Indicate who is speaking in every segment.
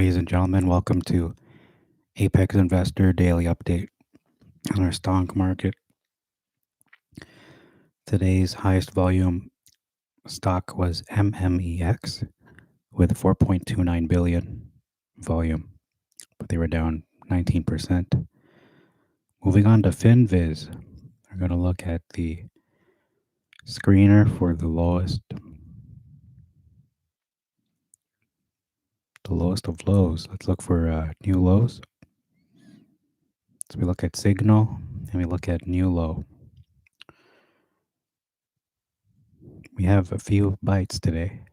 Speaker 1: Ladies and gentlemen, welcome to Apex Investor Daily Update on our stock market. Today's highest volume stock was MMEX with 4.29 billion volume, but they were down 19%. Moving on to FinViz, we're going to look at the screener for the lowest of lows. Let's look for new lows. So we look at signal and we look at new low. We have a few bites today.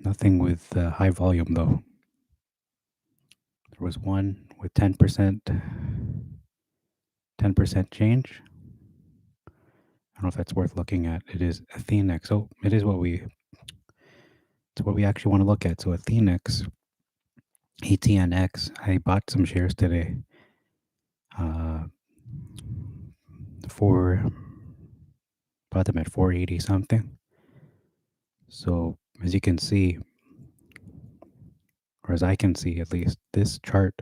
Speaker 1: Nothing with high volume though. There was one with 10% change. I don't know if that's worth looking at. It is Hcmc. So it is what we actually want to look at. So Hcmc, ETNX. I bought some shares today. Bought them at 480 something. So as you can see, or as I can see at least, this chart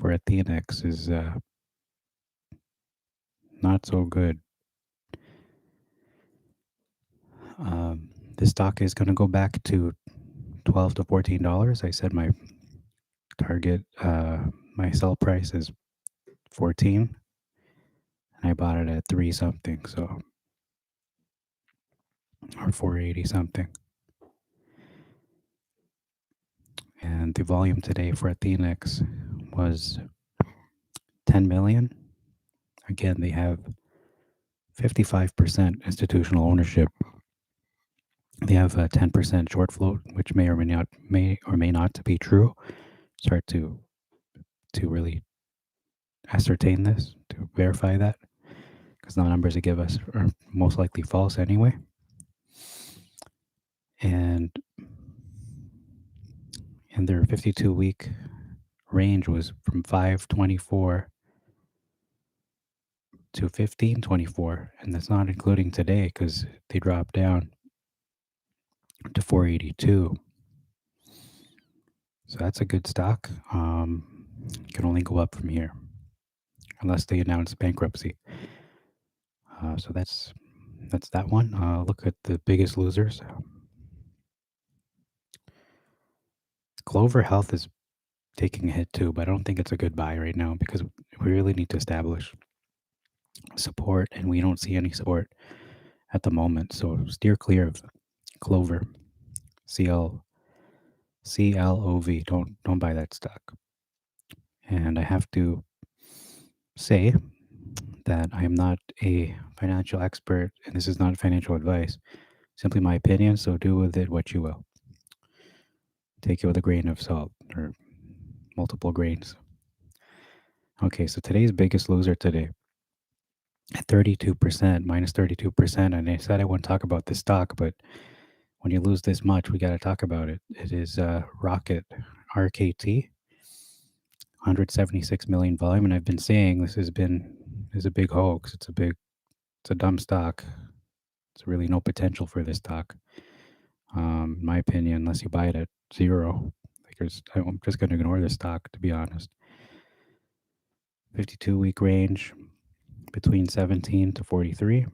Speaker 1: for Hcmc is not so good. This stock is going to go back to $12 to $14. I said my target, my sell price is 14, and I bought it at 3 something, so or 480 something. And the volume today for Hcmc was 10 million. Again, they have 55% institutional ownership. They have a 10% short float, which may or may not be true. Start to really ascertain this, to verify that, because the numbers they give us are most likely false anyway. And their 52-week range was from 524 to 1524, and that's not including today because they dropped down to 482. So that's a good stock. Can only go up from here unless they announce bankruptcy. So that's that one. Look at the biggest losers. Clover Health is taking a hit too, but I don't think it's a good buy right now because we really need to establish support, and we don't see any support at the moment. So steer clear of Clover, CLOV. Don't buy that stock. And I have to say that I am not a financial expert, and this is not financial advice. Simply my opinion. So do with it what you will. Take it with a grain of salt or multiple grains. Okay, so today's biggest loser today at 32%, minus 32%. And I said I wouldn't talk about this stock, but when you lose this much, we got to talk about it. It is Rocket, RKT, 176 million volume. And I've been saying this is a big hoax. It's a dumb stock. It's really no potential for this stock. In my opinion, unless you buy it at zero. I'm just going to ignore this stock, to be honest. 52-week range between 17 to 43,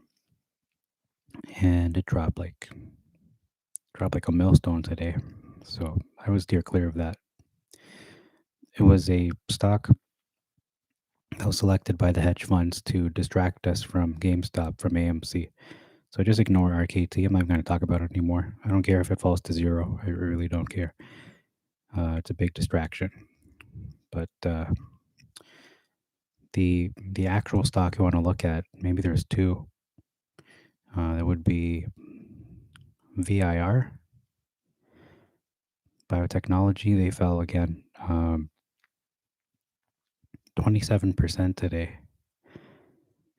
Speaker 1: and it dropped like a millstone today. So I would steer clear of that. It was a stock that was selected by the hedge funds to distract us from GameStop, from AMC. So just ignore RKT. I'm not going to talk about it anymore. I don't care if it falls to zero. I really don't care. It's a big distraction. But the actual stock you want to look at, maybe there's two. That would be VIR, biotechnology. They fell again, 27% today.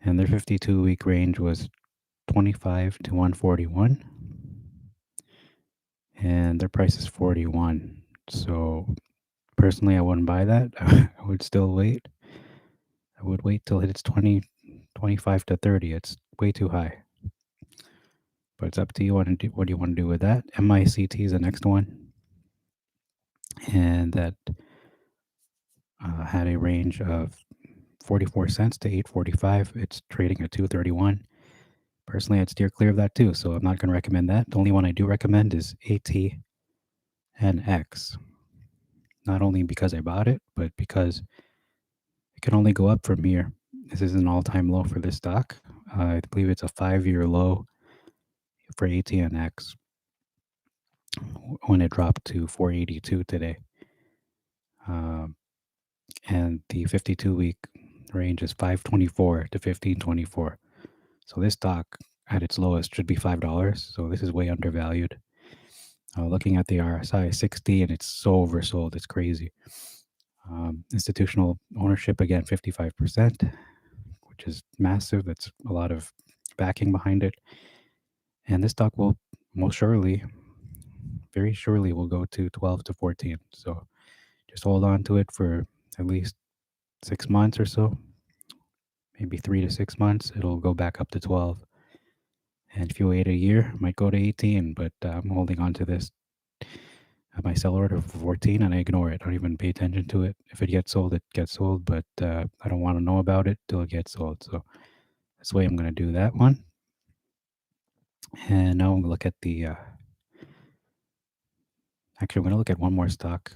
Speaker 1: And their 52-week range was 25 to 141. And their price is 41. So personally, I wouldn't buy that. I would still wait. I would wait till it's 25 to 30. It's way too high. but it's up to you. What do you want to do with that? MICT is the next one, and that had a range of 44 cents to 8.45. It's trading at 2.31. Personally, I'd steer clear of that too, so I'm not going to recommend that. The only one I do recommend is ATNX. Not only because I bought it, but because it can only go up from here. This is an all-time low for this stock. I believe it's a 5-year low for ATNX when it dropped to 482 today. Um, and the 52-week range is 524 to 1524. So this stock at its lowest should be $5. So this is way undervalued. Looking at the RSI 60, and it's so oversold. It's crazy. Institutional ownership again 55%, which is massive. That's a lot of backing behind it. And this stock will most surely, very surely, will go to 12 to 14. So just hold on to it for at least 6 months or so, maybe 3 to 6 months. It'll go back up to 12. And if you wait a year, it might go to 18. But I'm holding on to this. My sell order for 14, and I ignore it. I don't even pay attention to it. If it gets sold, it gets sold. But I don't want to know about it till it gets sold. So that's the way I'm going to do that one. And now I'm going to look at the. Actually, I'm going to look at one more stock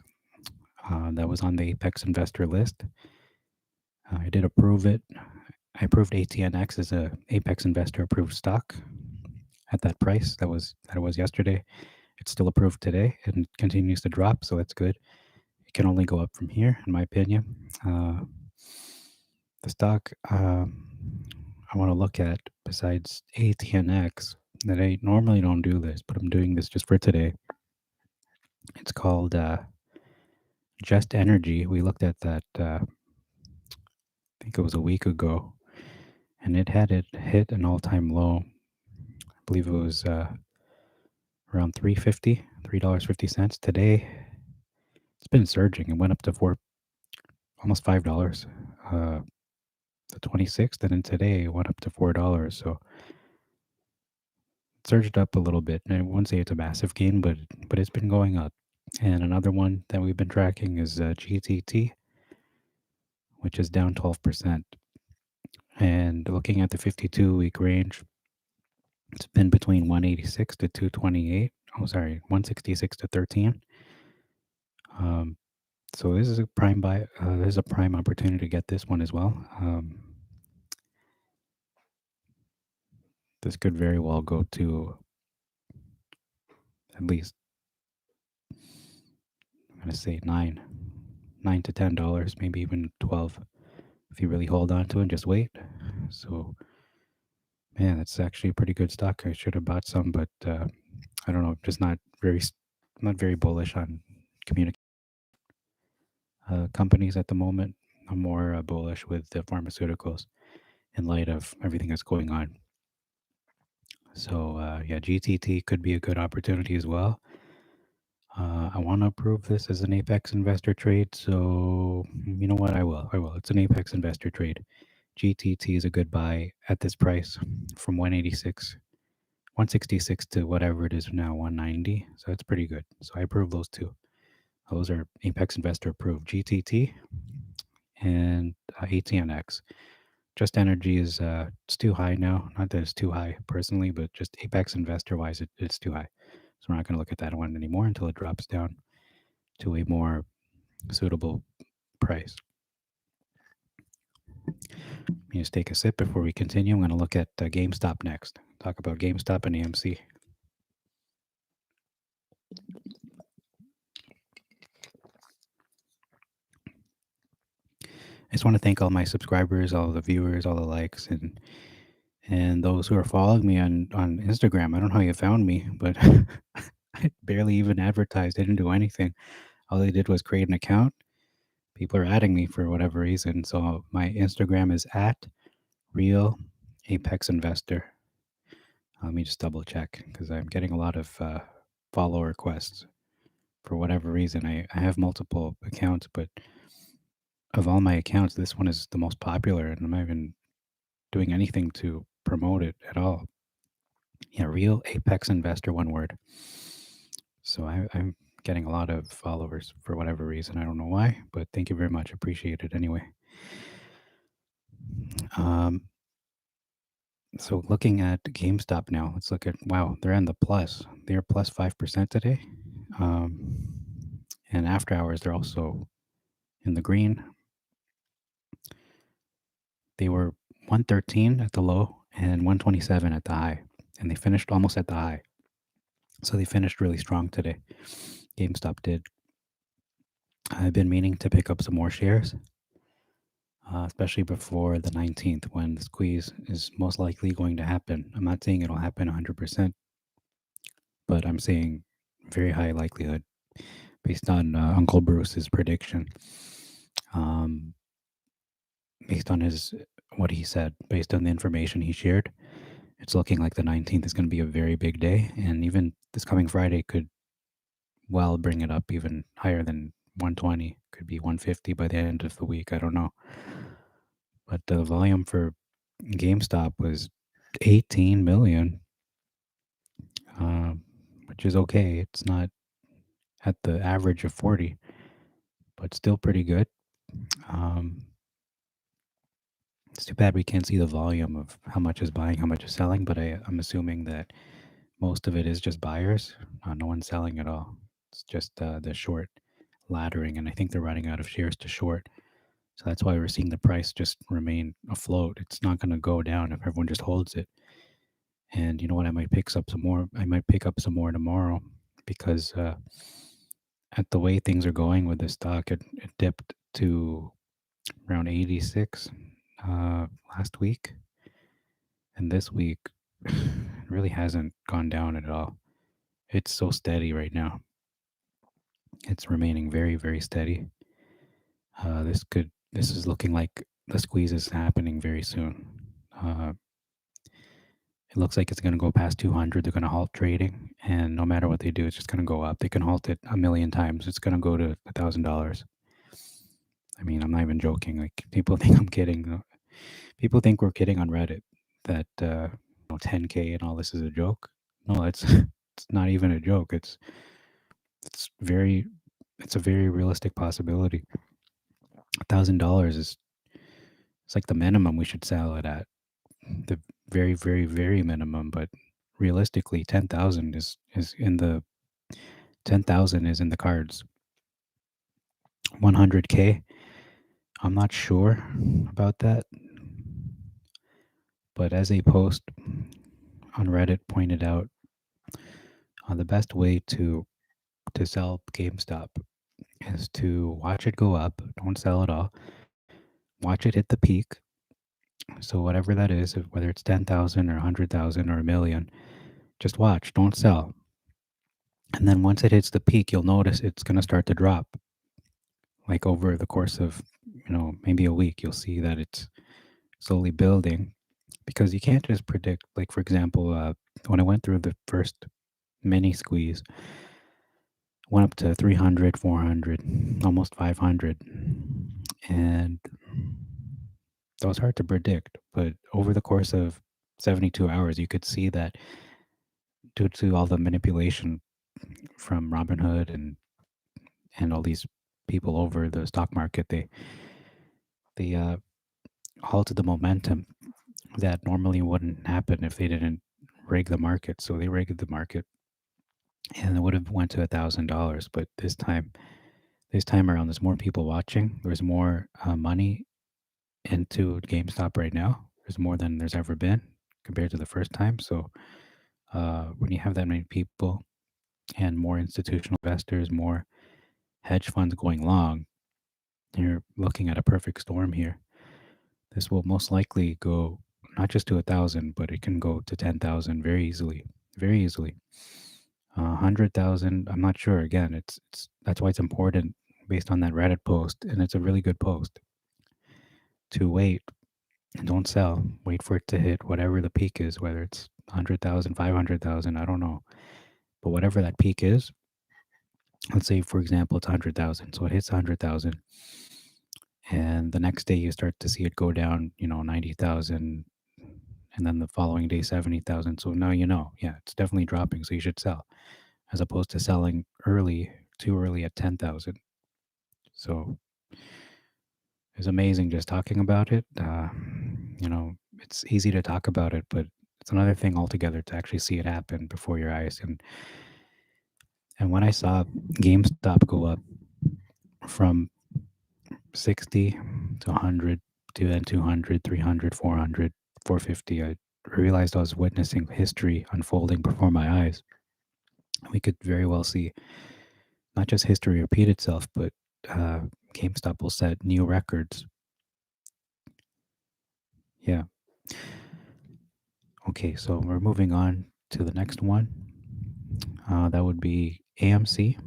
Speaker 1: that was on the Apex investor list. I did approve it. I approved ATNX as a Apex investor approved stock at that price that it was yesterday. It's still approved today and continues to drop, so that's good. It can only go up from here, in my opinion. The stock I want to look at besides ATNX that I normally don't do this, but I'm doing this just for today. It's called Just Energy. We looked at that. I think it was a week ago, and it hit an all-time low. I believe it was around $3.50. Today, it's been surging. It went up to almost $5. The 26th, and then today it went up to $4. So it surged up a little bit. And I wouldn't say it's a massive gain, but it's been going up. And another one that we've been tracking is GTT, which is down 12%. And looking at the 52-week range, it's been between 186 to 228. Oh, sorry, 166 to 13. So this is a prime buy. This is a prime opportunity to get this one as well. This could very well go to at least, I'm gonna say nine to $10, maybe even 12, if you really hold on to it and just wait. So, man, that's actually a pretty good stock. I should have bought some, but I don't know, just not very bullish on communication companies at the moment. I'm more bullish with the pharmaceuticals in light of everything that's going on. So yeah, GTT could be a good opportunity as well. I want to approve this as an Apex investor trade. So you know what? I will. It's an Apex investor trade. GTT is a good buy at this price from 166 to whatever it is now, 190. So it's pretty good. So I approve those two. Those are Apex investor approved. GTT and ATNX. Just Energy is it's too high now. Not that it's too high personally, but just Apex investor wise, it's too high. So we're not going to look at that one anymore until it drops down to a more suitable price. Let me just take a sip before we continue. I'm going to look at GameStop next. Talk about GameStop and AMC. I just want to thank all my subscribers, all the viewers, all the likes, and those who are following me on Instagram. I don't know how you found me, but I barely even advertised. I didn't do anything. All they did was create an account. People are adding me for whatever reason. So my Instagram is at Real Apex Investor. Let me just double check because I'm getting a lot of follow requests for whatever reason. I have multiple accounts, but of all my accounts, this one is the most popular, and I'm not even doing anything to promote it at all. Yeah, real apex investor, one word. So I'm getting a lot of followers for whatever reason. I don't know why, but thank you very much. Appreciate it anyway. Um, so looking at GameStop now, let's look at, wow, they're in the plus. They're plus 5% today. Um, and after hours, they're also in the green. They were 113 at the low and 127 at the high, and they finished almost at the high. So they finished really strong today. GameStop did. I've been meaning to pick up some more shares, especially before the 19th when the squeeze is most likely going to happen. I'm not saying it'll happen 100%, but I'm saying very high likelihood based on Uncle Bruce's prediction. Um, Based on his what he said, based on the information he shared, it's looking like the 19th is going to be a very big day, and even this coming Friday could well bring it up even higher than 120. Could be 150 by the end of the week. I don't know, but the volume for GameStop was 18 million, um, which is okay. It's not at the average of 40, but still pretty good. Um, it's too bad we can't see the volume of how much is buying, how much is selling, but I'm assuming that most of it is just buyers. No one's selling at all. It's just the short laddering, and I think they're running out of shares to short. So that's why we're seeing the price just remain afloat. It's not going to go down if everyone just holds it. And you know what? I might pick up some more. I might pick up some more tomorrow because at the way things are going with the stock, it dipped to around 86 last week, and this week it really hasn't gone down at all. It's so steady right now. It's remaining very, very steady. This is looking like the squeeze is happening very soon. Uh, it looks like it's going to go past 200. They're going to halt trading, and no matter what they do, it's just going to go up. They can halt it a million times. It's going to go to $1,000. I mean, I'm not even joking. Like people think I'm kidding. People think we're kidding on Reddit that 10K and all this is a joke. No, it's it's not even a joke. It's very it's a very realistic possibility. $1,000 is it's like the minimum we should sell it at. The very, very, very minimum, but realistically 10,000 is in the 10,000 is in the cards. 100K, I'm not sure about that, but as a post on Reddit pointed out, the best way to sell GameStop is to watch it go up, don't sell it all. Watch it hit the peak. So whatever that is, whether it's 10,000 or 100,000 or a million, just watch, don't sell. And then once it hits the peak, you'll notice it's going to start to drop. Like over the course of, maybe a week, you'll see that it's slowly building because you can't just predict. Like, for example, when I went through the first mini squeeze, went up to 300, 400, almost 500. And that was hard to predict. But over the course of 72 hours, you could see that due to all the manipulation from Robinhood and all these people over the stock market, they halted the momentum that normally wouldn't happen if they didn't rig the market. So they rigged the market, and it would have went to $1,000. But this time around, there's more people watching. There's more money into GameStop right now. There's more than there's ever been compared to the first time. So when you have that many people and more institutional investors, more hedge funds going long, you're looking at a perfect storm here. This will most likely go not just to 1,000, but it can go to 10,000 very easily, very easily. 100,000, I'm not sure. Again, it's that's why it's important based on that Reddit post, and it's a really good post to wait and don't sell. Wait for it to hit whatever the peak is, whether it's 100,000, 500,000, I don't know, but whatever that peak is. Let's say, for example, it's 100,000, so it hits 100,000, and the next day you start to see it go down, 90,000, and then the following day 70,000. So now you know, yeah, it's definitely dropping. So you should sell, as opposed to selling early, too early at 10,000. So it's amazing just talking about it. It's easy to talk about it, but it's another thing altogether to actually see it happen before your eyes. And when I saw GameStop go up from 60 to 100 to then 200, 300, 400, 450, I realized I was witnessing history unfolding before my eyes. We could very well see not just history repeat itself, but uh, GameStop will set new records. Yeah. Okay, so we're moving on to the next one. That would be AMC.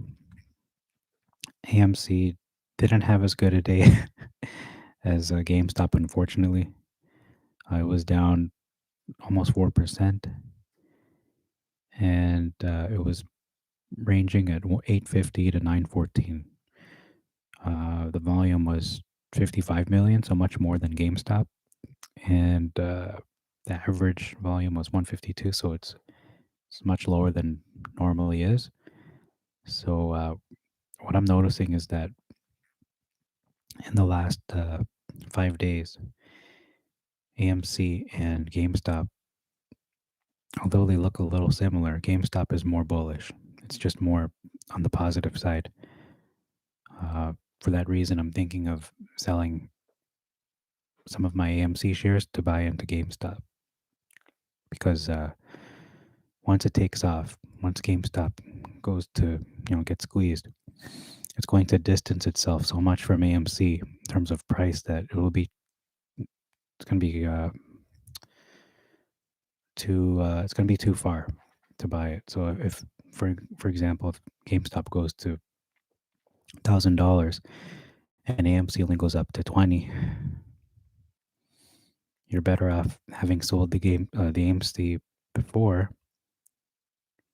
Speaker 1: AMC didn't have as good a day as GameStop, unfortunately. It was down almost 4%, and it was ranging at 850 to 914. The volume was 55 million, so much more than GameStop, and the average volume was 152, so it's much lower than normally is. So what I'm noticing is that in the last 5 days, AMC and GameStop, although they look a little similar, GameStop is more bullish. It's just more on the positive side. For that reason, I'm thinking of selling some of my AMC shares to buy into GameStop because once it takes off, once GameStop goes to get squeezed, it's going to distance itself so much from AMC in terms of price that it's going to be it's going to be too far to buy it. So if for example, if GameStop goes to $1,000 and AMC only goes up to 20, you're better off having sold the AMC before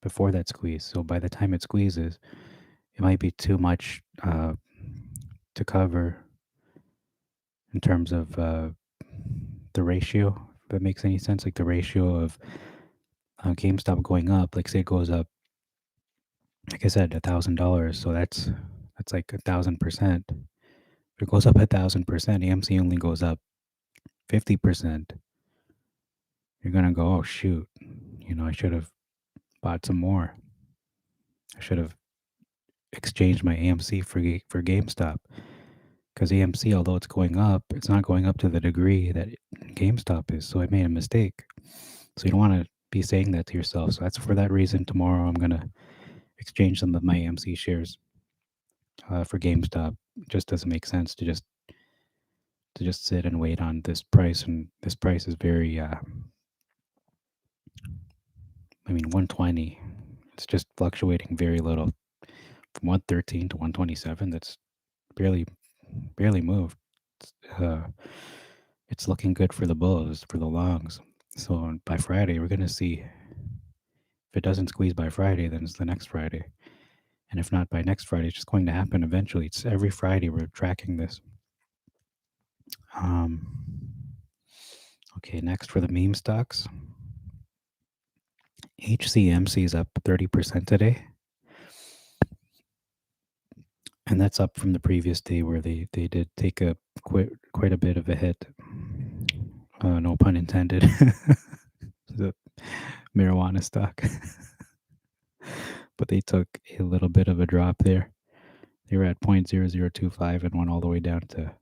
Speaker 1: before that squeeze. So by the time it squeezes, it might be too much to cover in terms of the ratio. If that makes any sense, like the ratio of GameStop going up. Like say it goes up, like I said, $1,000. So that's like 1,000%. If it goes up 1,000%, AMC only goes up 50%. You're gonna go, oh shoot, I should have bought some more. I should have exchanged my AMC for GameStop because AMC, although it's going up, it's not going up to the degree that GameStop is. So I made a mistake. So you don't want to be saying that to yourself. So that's for that reason. Tomorrow I'm gonna exchange some of my AMC shares for GameStop. It just doesn't make sense to just sit and wait on this price, and this price is very. I mean, 120. It's just fluctuating very little from 113 to 127. That's barely moved. It's, uh, it's looking good for the bulls, for the longs. So by Friday, we're going to see if it doesn't squeeze by Friday, then it's the next Friday. And if not by next Friday, it's just going to happen eventually. It's every Friday we're tracking this. Okay, next for the meme stocks. Hcmc is up 30% today. And that's up from the previous day where they did take quite a bit of a hit. No pun intended. The marijuana stock. But they took a little bit of a drop there. They were at 0.0025 and went all the way down to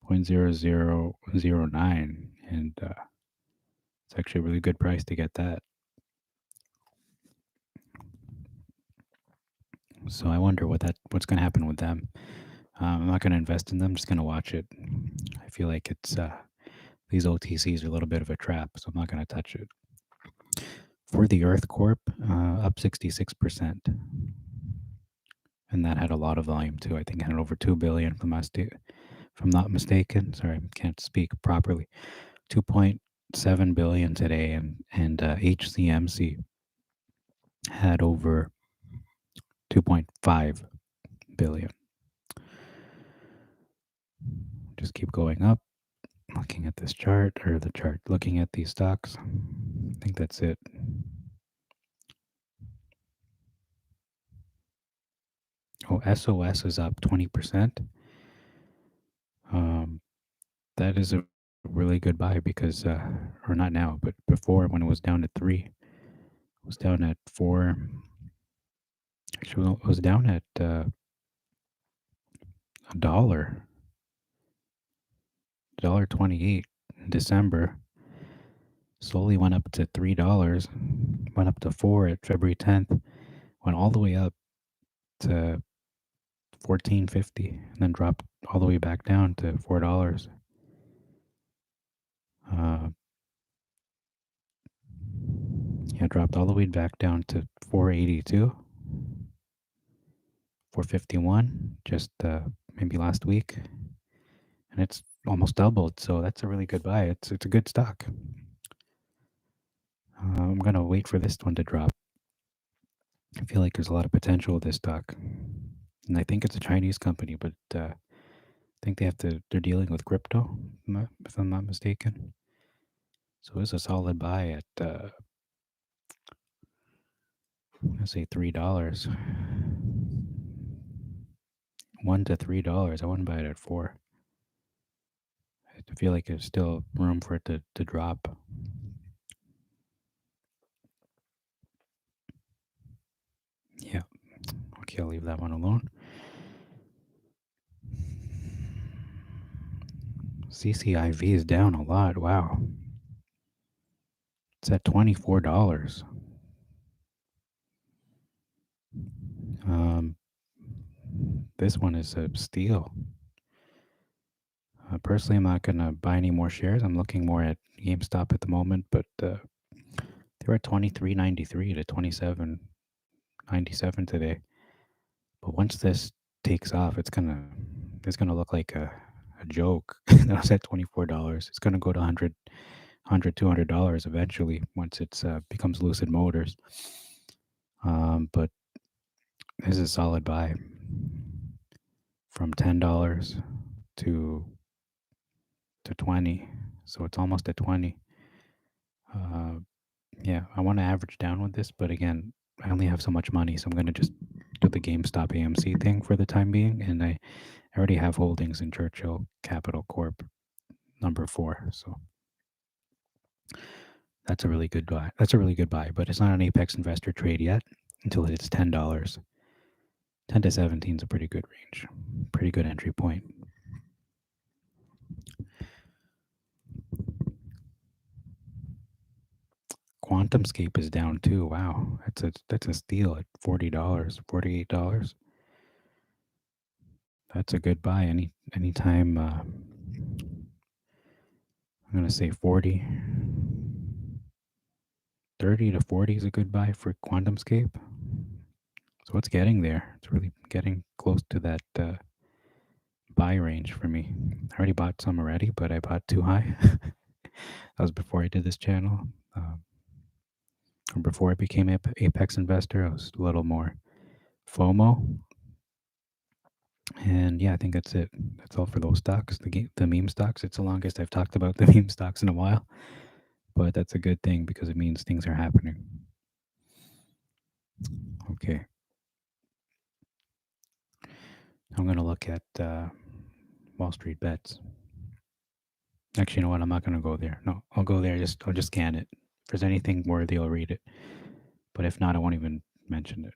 Speaker 1: 0.0009. And it's actually a really good price to get that. So I wonder what's going to happen with them. I'm not going to invest in them. I'm just going to watch it. I feel like it's these OTCs are a little bit of a trap, so I'm not going to touch it. For the Earth Corp, up 66%, and that had a lot of volume too. I think it had over 2 billion, if I'm not mistaken. Sorry, I can't speak properly. 2.7 billion today, and Hcmc had over 2.5 billion. Just keep going up. Looking at this chart, or the chart, looking at these stocks, I think that's it. Oh, SOS is up 20%. Um, that is a really good buy because, or not now, but before when it was down at 3, it was down at 4. Actually, it was down at a dollar 28 in December. Slowly went up to $3, went up to 4 at February 10th, went all the way up to 14.50, and then dropped all the way back down to $4. Uh, yeah, dropped all the way back down to 482, 451, just maybe last week, and it's almost doubled. So that's a really good buy. It's a good stock. I'm gonna wait for this one to drop. I feel like there's a lot of potential with this stock, and I think it's a Chinese company, but I think they're dealing with crypto, if I'm not mistaken. So it's a solid buy at let's say $3, $1 to $3. I wouldn't buy it at 4. I feel like there's still room for it to drop. Yeah. Okay, I'll leave that one alone. CCIV is down a lot. Wow. It's at $24. Um, this one is a steal. Personally, I'm not going to buy any more shares. I'm looking more at GameStop at the moment, but they were at 23.93 to 27.97 today. But once this takes off, it's gonna look like a joke. That was at $24. It's gonna go to 100, $200 eventually once it's becomes Lucid Motors. But this is a solid buy from $10 to 20, so it's almost at 20. Uh, yeah, I want to average down with this, but again, I only have so much money, so I'm gonna just do the GameStop AMC thing for the time being, and I already have holdings in Churchill Capital Corp number 4, so that's a really good buy. That's a really good buy, but it's not an Apex Investor trade yet until it's $10. 10 to 17 is a pretty good range, pretty good entry point. QuantumScape is down too. Wow, that's a steal at $40, $48. That's a good buy. Anytime. I'm gonna say 40, 30 to 40 is a good buy for QuantumScape. So it's getting there. It's really getting close to that buy range for me. I already bought some already, but I bought too high. That was before I did this channel. Or before I became Apex Investor, I was a little more FOMO. And yeah, I think that's it. That's all for those stocks. The meme stocks. It's the longest I've talked about the meme stocks in a while, but that's a good thing because it means things are happening. Okay. I'm gonna look at Wall Street Bets. Actually, you know what? I'm not gonna go there. No, I'll go there. I'll just scan it. If there's anything worthy, I'll read it. But if not, I won't even mention it.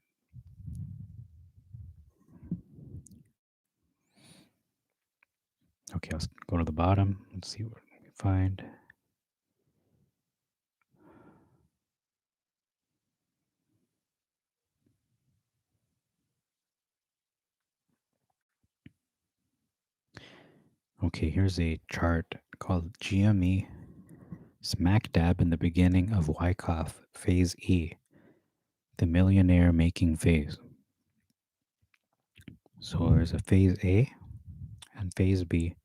Speaker 1: Okay, I'll go to the bottom. Let's see what we find. Okay, here's a chart called GME, smack dab in the beginning of Wyckoff Phase E, the millionaire making phase. So there's a Phase A and Phase B.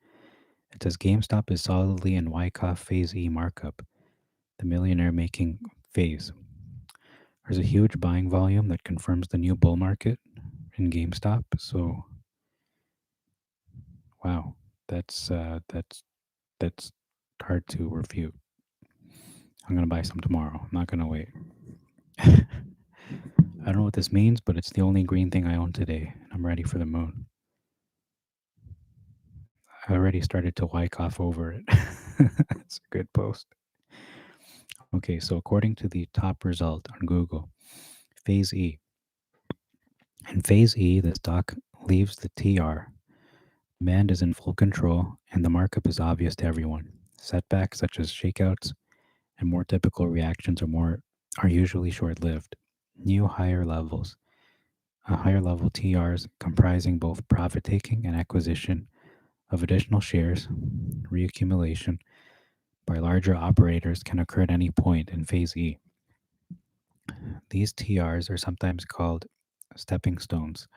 Speaker 1: It says GameStop is solidly in Wyckoff Phase E markup, the millionaire making phase. There's a huge buying volume that confirms the new bull market in GameStop. So, wow, that's that's hard to refute. I'm gonna buy some tomorrow. I'm not gonna wait. I don't know what this means, but it's the only green thing I own today. I'm ready for the moon. I already started to like off over it. It's a good post. Okay, so according to the top result on Google, Phase E. In Phase E, the stock leaves the TR. Demand is in full control, and the markup is obvious to everyone. Setbacks such as shakeouts and more typical reactions are usually short-lived. New higher levels, higher level TRs comprising both profit taking and acquisition of additional shares, reaccumulation by larger operators can occur at any point in Phase E. These TRs are sometimes called stepping stones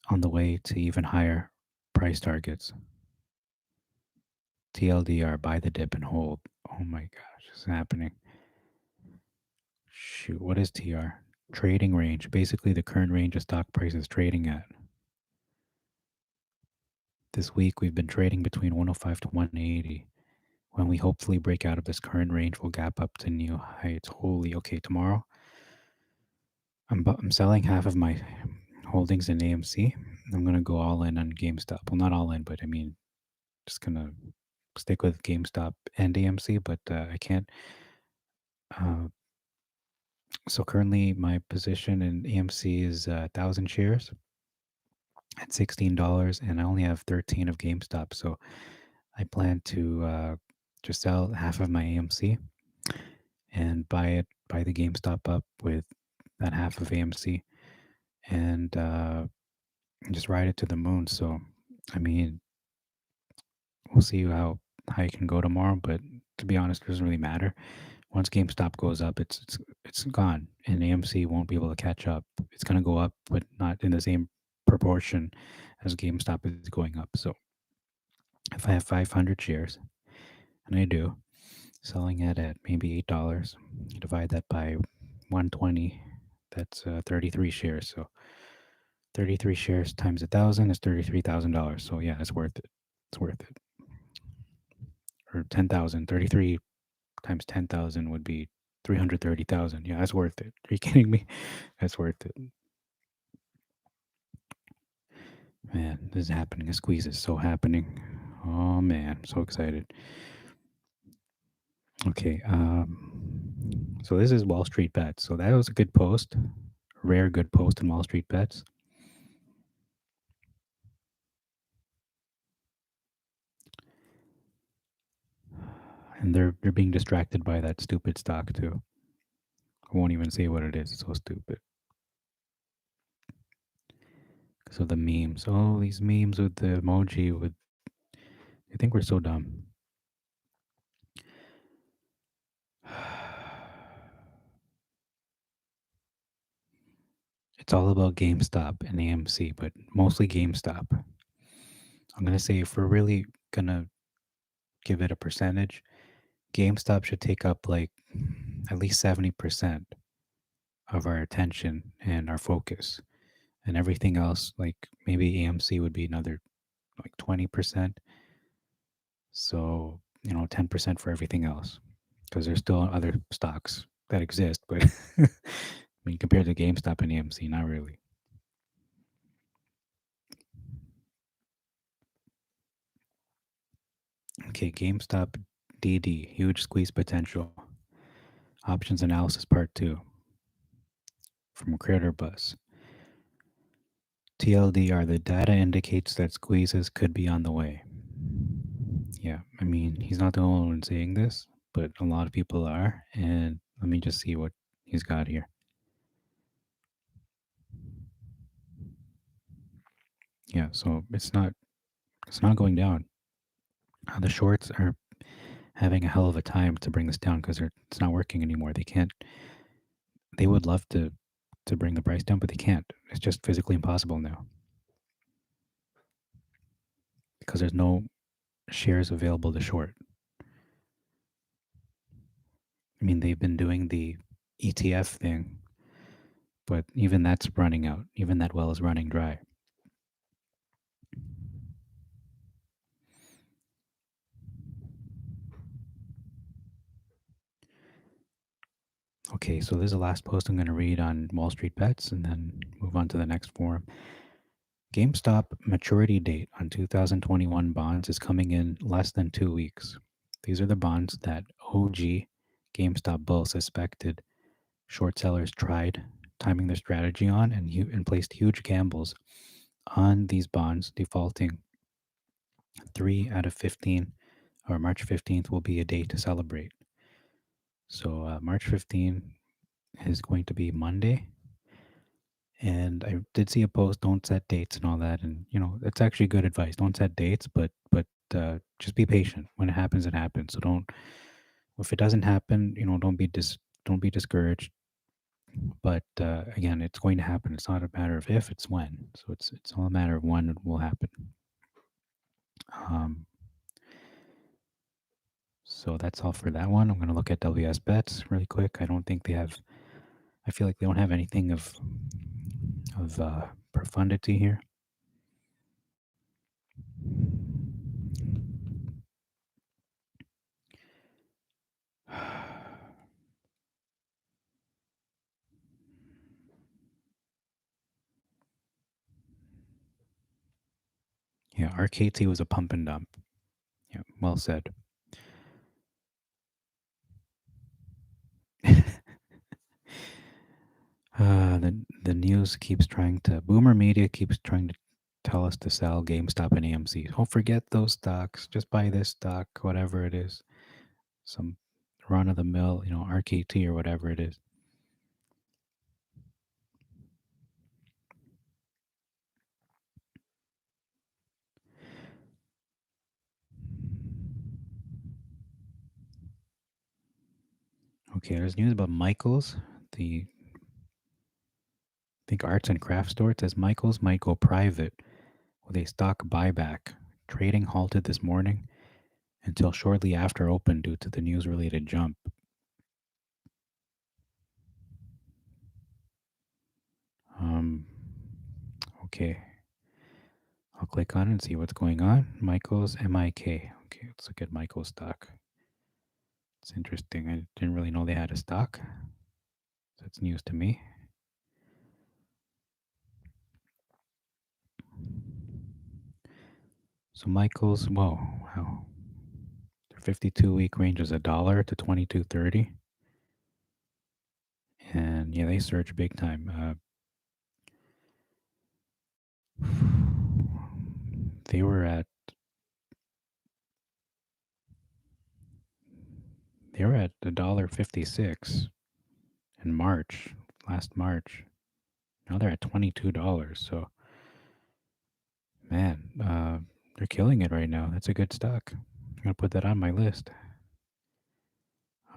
Speaker 1: on the way to even higher price targets. TLDR, buy the dip and hold. Oh my gosh, it's happening. Shoot, what is TR? Trading range, basically the current range of stock price is trading at. This week we've been trading between 105 to 180. When we hopefully break out of this current range, we'll gap up to new heights. Holy, okay, tomorrow I'm selling half of my holdings in AMC. I'm gonna go all in on GameStop. Well, not all in, but I mean, just gonna stick with GameStop and AMC. But I can't. Uh, so currently, my position in AMC is 1,000 shares at $16, and I only have 13 of GameStop. So I plan to just sell half of my AMC and buy the GameStop up with that half of AMC, and just ride it to the moon. So, I mean, we'll see how high it can go tomorrow. But to be honest, it doesn't really matter. Once GameStop goes up, it's gone, and AMC won't be able to catch up. It's gonna go up, but not in the same proportion as GameStop is going up. So, if I have 500 shares, and I do, selling it at maybe $8, divide that by 120. That's 33 shares. So 33 shares times 1,000 is $33,000. So yeah, it's worth it. It's worth it. Or 10,000. 33 times 10,000 would be 330,000. Yeah, that's worth it. Are you kidding me? That's worth it. Man, this is happening. A squeeze is so happening. Oh man, I'm so excited. Okay, so this is Wall Street Bets. So that was a good post, rare good post in Wall Street Bets. And they're being distracted by that stupid stock too. I won't even say what it is. It's so stupid. Because of the memes. Oh, these memes with the emoji with I think we're so dumb. It's all about GameStop and AMC, but mostly GameStop. I'm gonna say if we're really gonna give it a percentage, GameStop should take up like at least 70% of our attention and our focus. And everything else, like maybe AMC would be another like 20%. So, 10% for everything else. Because there's still other stocks that exist, but I mean, compared to GameStop and AMC, not really. Okay, GameStop DD, huge squeeze potential. Options analysis part 2 from Creator Bus. TLDR, the data indicates that squeezes could be on the way. Yeah, I mean, he's not the only one saying this, but a lot of people are. And let me just see what he's got here. Yeah, so it's not going down. The shorts are having a hell of a time to bring this down because it's not working anymore. They can't. They would love to bring the price down, but they can't. It's just physically impossible now because there's no shares available to short. I mean, they've been doing the ETF thing, but even that's running out. Even that well is running dry. Okay, so this is the last post I'm going to read on Wall Street Bets and then move on to the next forum. GameStop maturity date on 2021 bonds is coming in less than 2 weeks. These are the bonds that OG GameStop bull suspected short sellers tried timing their strategy on and placed huge gambles on these bonds, defaulting 3 out of 15, or March 15th will be a day to celebrate. So March 15th is going to be Monday. And I did see a post, don't set dates and all that. And, it's actually good advice. Don't set dates, but just be patient. When it happens, it happens. So if it doesn't happen, don't be discouraged. But again, it's going to happen. It's not a matter of if, it's when. So it's all a matter of when it will happen. Um, so that's all for that one. I'm going to look at WS bets really quick. I don't think they have. I feel like they don't have anything of profundity here. Yeah, RKT was a pump and dump. Yeah, well said. The news keeps trying to Boomer Media keeps trying to tell us to sell GameStop and AMC. Don't forget those stocks. Just buy this stock, whatever it is. Some run of the mill, RKT or whatever it is. Okay, there's news about Michaels, the I think arts and craft store. It says Michaels might go private with a stock buyback. Trading halted this morning until shortly after open due to the news related jump. Okay. I'll click on it and see what's going on. Michael's MIK. Okay, let's look at Michael's stock. It's interesting. I didn't really know they had a stock. That's news to me. So Michael's, whoa, wow. Their 52-week range is $1 to 22.30. And yeah, they surge big time. They were at $1.56 in March, last March. Now they're at $22. So man, they're killing it right now. That's a good stock. I'm gonna put that on my list.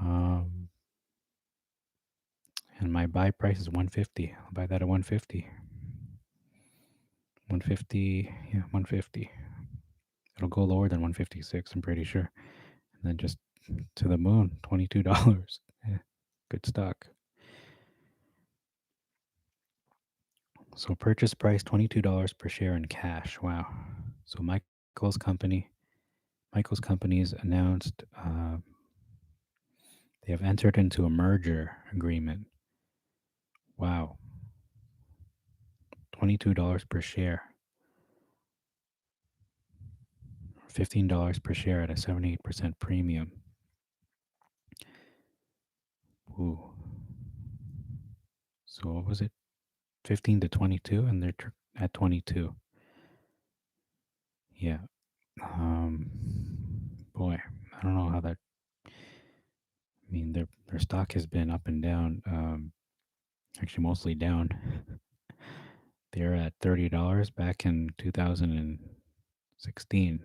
Speaker 1: Um, and my buy price is 150. I'll buy that at 150. 150, yeah, 150. It'll go lower than 156, I'm pretty sure. And then just to the moon, $22. Yeah, good stock. So purchase price $22 per share in cash. Wow. So Michael's companies announced they have entered into a merger agreement. Wow. $22 per share. $15 per share at a 78% premium. Ooh. So what was it? 15 to 22, and they're at 22. Yeah. Um, Boy, I don't know how that. I mean, their stock has been up and down. Actually, mostly down. They're at $30 back in 2016.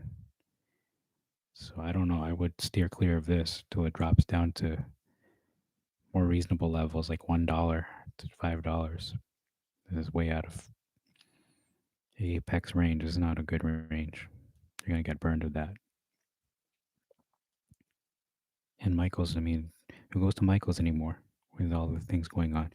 Speaker 1: So I don't know. I would steer clear of this till it drops down to more reasonable levels, like $1 to $5. This is way out of the apex range. This is not a good range. You're gonna get burned with that. And Michaels, I mean, who goes to Michaels anymore with all the things going on?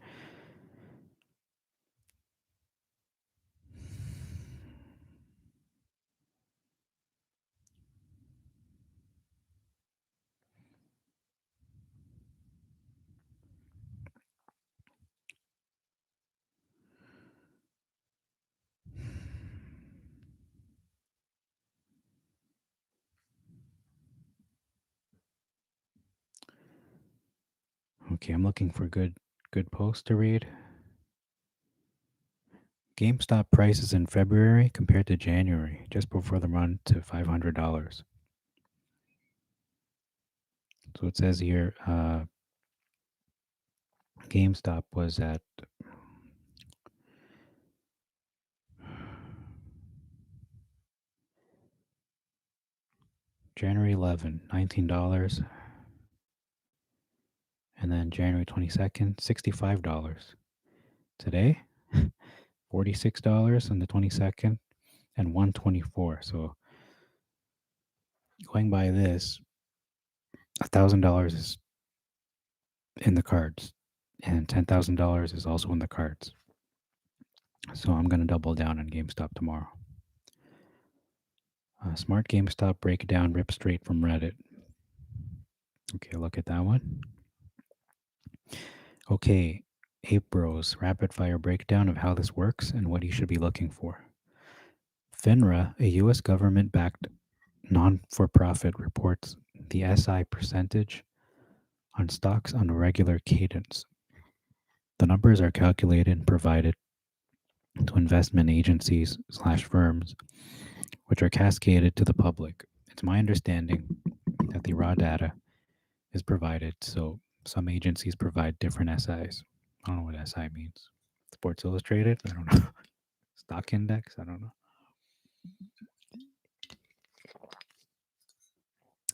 Speaker 1: Okay, I'm looking for good posts to read. GameStop prices in February compared to January, just before the run to $500. So it says here, GameStop was at January 11, $19, and then January 22nd, $65. Today, $46 on the 22nd, and 124. So going by this, $1,000 is in the cards, and $10,000 is also in the cards. So I'm gonna double down on GameStop tomorrow. Smart GameStop breakdown rip straight from Reddit. Okay, look at that one. Okay, Ape Bros rapid fire breakdown of how this works and what you should be looking for. FINRA, a U.S. government backed non for profit, reports the SI percentage on stocks on a regular cadence. The numbers are calculated and provided to investment agencies slash firms, which are cascaded to the public. It's my understanding that the raw data is provided, so some agencies provide different SIs. I don't know what SI means. Sports Illustrated? I don't know. Stock index? I don't know.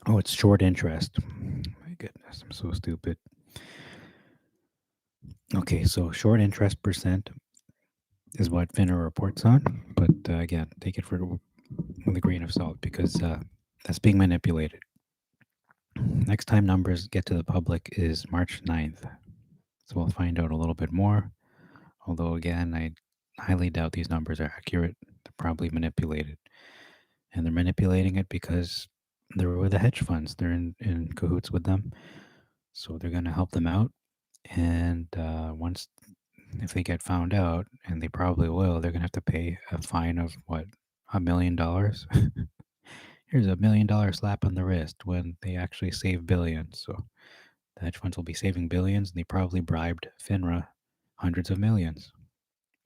Speaker 1: Oh, it's short interest. My goodness, I'm so stupid. Okay, so short interest percent is what FINRA reports on, but again, take it with a grain of salt because that's being manipulated. Next time numbers get to the public is March 9th. So we'll find out a little bit more. Although, again, I highly doubt these numbers are accurate. They're probably manipulated. And they're manipulating it because they're with the hedge funds. They're in cahoots with them. So they're going to help them out. And if they get found out, and they probably will, they're going to have to pay a fine of what, $1 million? Here's $1 million slap on the wrist when they actually save billions. So the hedge funds will be saving billions, and they probably bribed FINRA hundreds of millions.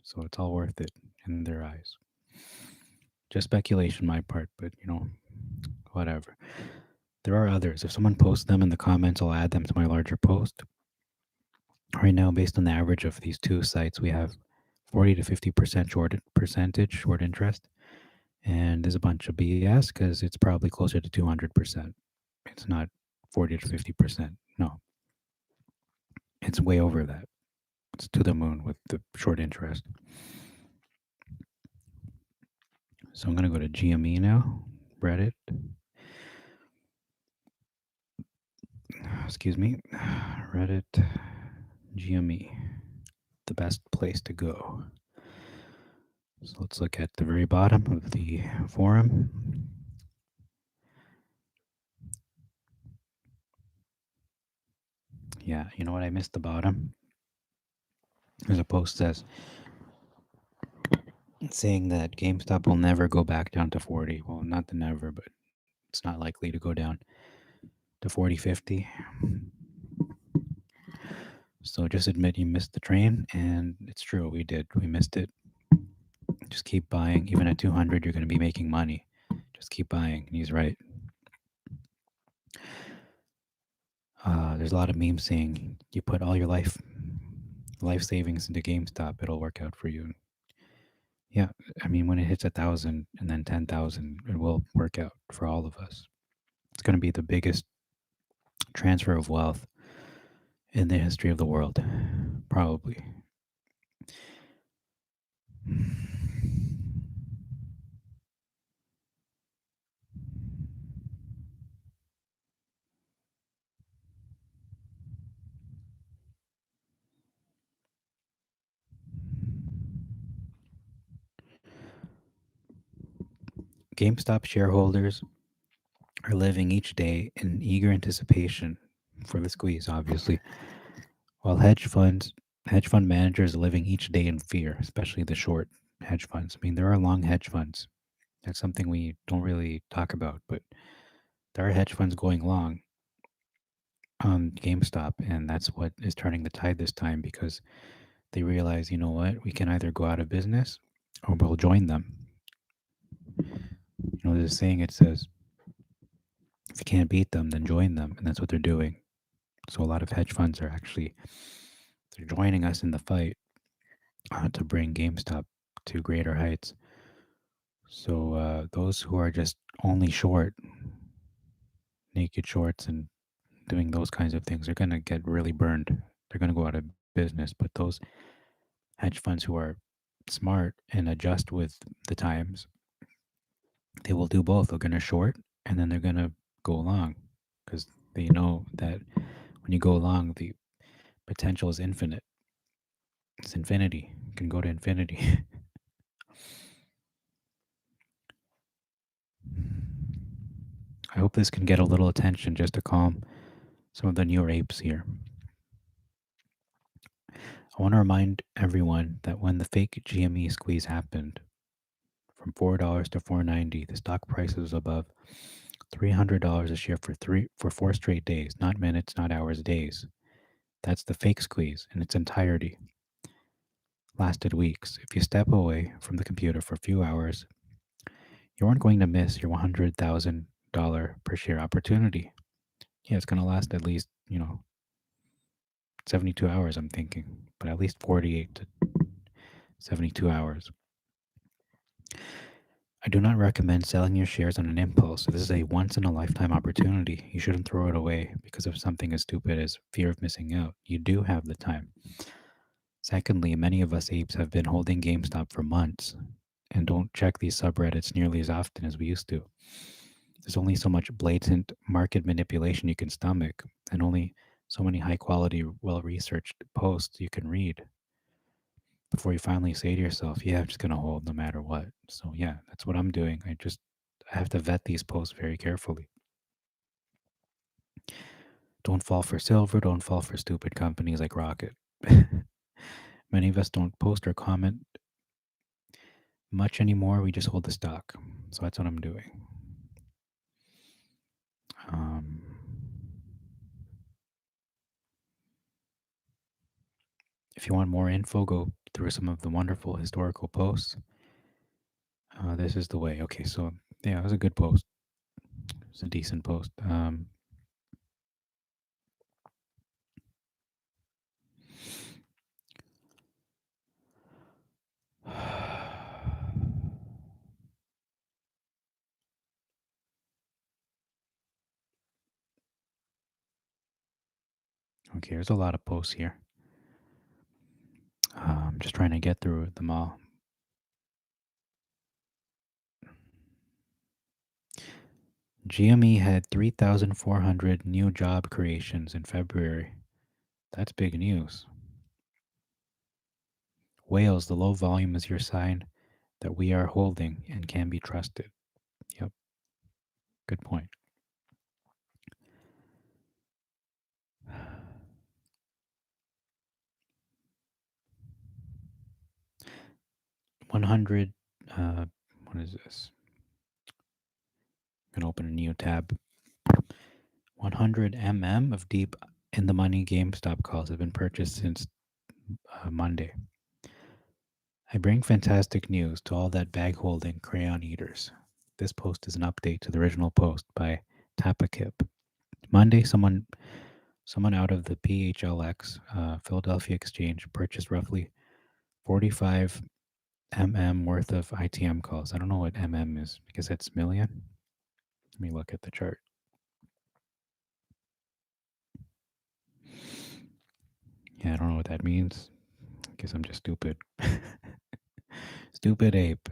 Speaker 1: So it's all worth it in their eyes. Just speculation, my part, but whatever. There are others. If someone posts them in the comments, I'll add them to my larger post. Right now, based on the average of these two sites, we have 40 to 50% short interest, and there's a bunch of BS because it's probably closer to 200%. It's not 40 to 50%. No, it's way over that. It's to the moon with the short interest. So I'm going to go to GME now, Reddit. Excuse me, Reddit, GME, the best place to go. So let's look at the very bottom of the forum. Yeah, you know what? I missed the bottom. There's a post says saying that GameStop will never go back down to 40. Well, not the never, but it's not likely to go down to 40, 50. So just admit you missed the train, and it's true. We did. We missed it. Just keep buying. Even at 200, you're going to be making money. Just keep buying. He's right. There's a lot of memes saying you put all your life savings into GameStop, it'll work out for you. Yeah, I mean, when it hits 1,000 and then 10,000, it will work out for all of us. It's going to be the biggest transfer of wealth in the history of the world, probably. GameStop shareholders are living each day in eager anticipation for the squeeze, obviously, while hedge fund managers are living each day in fear, especially the short hedge funds. I mean, there are long hedge funds. That's something we don't really talk about, but there are hedge funds going long. on GameStop, and that's what is turning the tide this time because they realize, you know what, we can either go out of business or we'll join them. You know, there's a saying it says, if you can't beat them, then join them, and that's what they're doing. So a lot of hedge funds are actually they're joining us in the fight to bring GameStop to greater heights. So those who are just only short, naked shorts, and doing those kinds of things, they're gonna get really burned. They're gonna go out of business. But those hedge funds who are smart and adjust with the times, they will do both. They're gonna short and then they're gonna go long because they know that when you go long, the potential is infinite. It's infinity. You can go to infinity. I hope this can get a little attention just to calm some of the newer apes here. I want to remind everyone that when the fake GME squeeze happened from $4 to $4.90, the stock price was above $300 a share for 4 straight days, not minutes, not hours, days. That's the fake squeeze in its entirety. Lasted weeks. If you step away from the computer for a few hours, you aren't going to miss your $100,000 per share opportunity. Yeah, it's going to last at least, 72 hours, I'm thinking, but at least 48 to 72 hours. I do not recommend selling your shares on an impulse. This is a once in a lifetime opportunity. You shouldn't throw it away because of something as stupid as fear of missing out. You do have the time. Secondly, many of us apes have been holding GameStop for months and don't check these subreddits nearly as often as we used to. There's only so much blatant market manipulation you can stomach, and only so many high quality, well researched posts you can read before you finally say to yourself, yeah, I'm just going to hold no matter what. So, yeah, that's what I'm doing. I have to vet these posts very carefully. Don't fall for silver, don't fall for stupid companies like Rocket. Many of us don't post or comment much anymore. We just hold the stock. So that's what I'm doing. Um, if you want more info, go through some of the wonderful historical posts. This is the way. Okay, so yeah, it was a good post. It's a decent post. Okay, there's a lot of posts here. Just trying to get through them all. GME had 3,400 new job creations in February. That's big news. Whales, the low volume is your sign that we are holding and can be trusted. Yep, good point. 100, what is this? I'm going to open a new tab. 100 of deep in the money GameStop calls have been purchased since Monday. I bring fantastic news to all that bag holding crayon eaters. This post is an update to the original post by Tapakip. Monday, someone out of the PHLX Philadelphia Exchange purchased roughly 45 worth of ITM calls. I don't know what is. I guess that's million. Let me look at the chart. Yeah, I don't know what that means. I guess I'm just stupid. Stupid ape.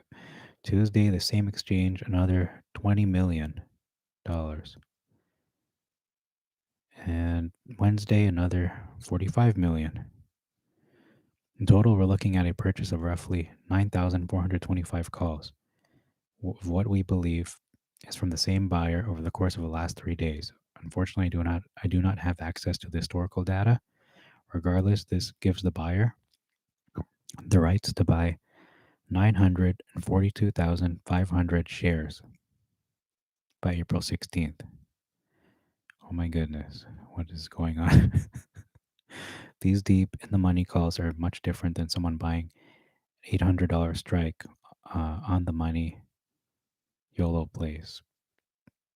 Speaker 1: Tuesday, the same exchange, another $20 million. And Wednesday, another 45 million. In total, we're looking at a purchase of roughly 9,425 calls of what we believe is from the same buyer over the course of the last 3 days. Unfortunately, I do not have access to the historical data. Regardless, this gives the buyer the rights to buy 942,500 shares by April 16th. Oh my goodness, what is going on? These deep in the money calls are much different than someone buying $800 strike on the money YOLO plays.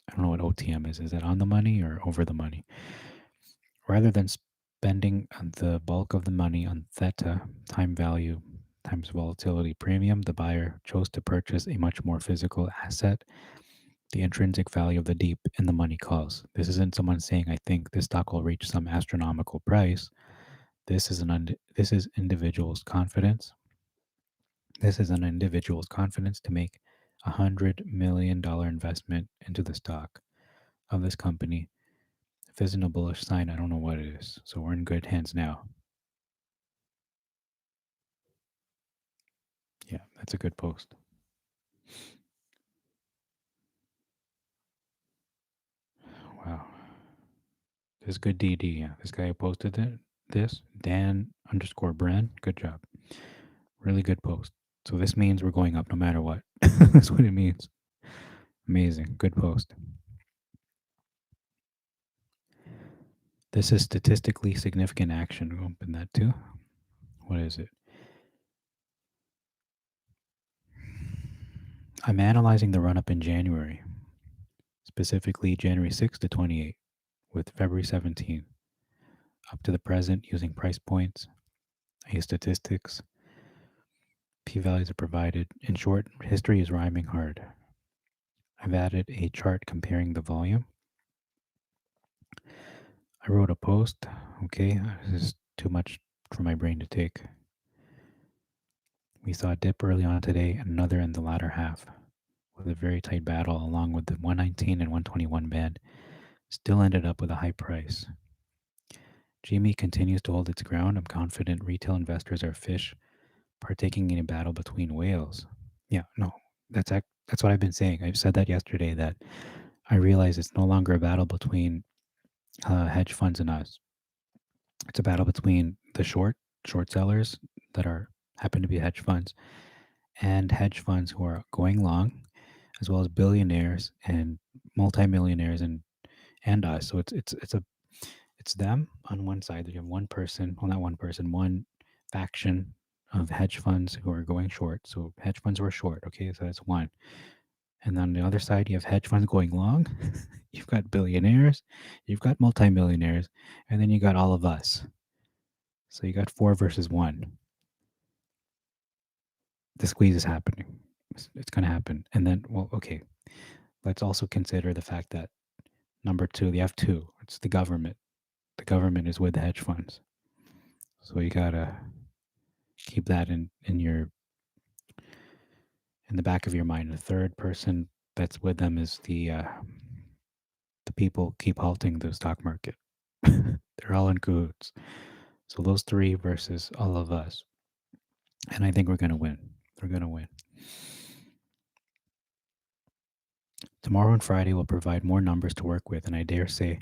Speaker 1: I don't know what OTM is. Is it on the money or over the money? Rather than spending the bulk of the money on theta, time value times volatility premium, the buyer chose to purchase a much more physical asset, the intrinsic value of the deep in the money calls. This isn't someone saying, I think this stock will reach some astronomical price. This is individual's confidence. This is an individual's confidence to make $100 million investment into the stock of this company. If isn't a bullish sign, I don't know what it is. So we're in good hands now. Yeah, that's a good post. Wow. This is good DD. Yeah, this guy who posted it. This Dan underscore Bren. Good job. Really good post. So this means we're going up no matter what. That's what it means. Amazing. Good post. This is statistically significant action. Open that too. What is it? I'm analyzing the run up in January, specifically January 6th to 28th, with February 17th up to the present using price points, I use statistics, p values are provided. In short, history is rhyming hard. I've added a chart comparing the volume. I wrote a post. Okay, this is too much for my brain to take. We saw a dip early on today and another in the latter half, with a very tight battle along with the 119 and 121 band. Still ended up with a high price. GME continues to hold its ground. I'm confident retail investors are fish partaking in a battle between whales. Yeah, no, that's what I've been saying. I've said that yesterday that I realize it's no longer a battle between hedge funds and us. It's a battle between the short sellers that are happen to be hedge funds and hedge funds who are going long, as well as billionaires and multimillionaires and us. So it's them on one side. You have one person, well, not one person, one faction of hedge funds who are going short. So hedge funds were short. Okay, so that's one. And on the other side, you have hedge funds going long. You've got billionaires, you've got multimillionaires, and then you got all of us. So you got four versus one. The squeeze is happening. It's going to happen. And then, well, okay, let's also consider the fact that number two, you have two. It's the government. The government is with the hedge funds. So you got to keep that in the back of your mind. The third person that's with them is the people keep halting the stock market. They're all in cahoots. So those three versus all of us. And I think we're going to win. We're going to win. Tomorrow and Friday will provide more numbers to work with, and I dare say,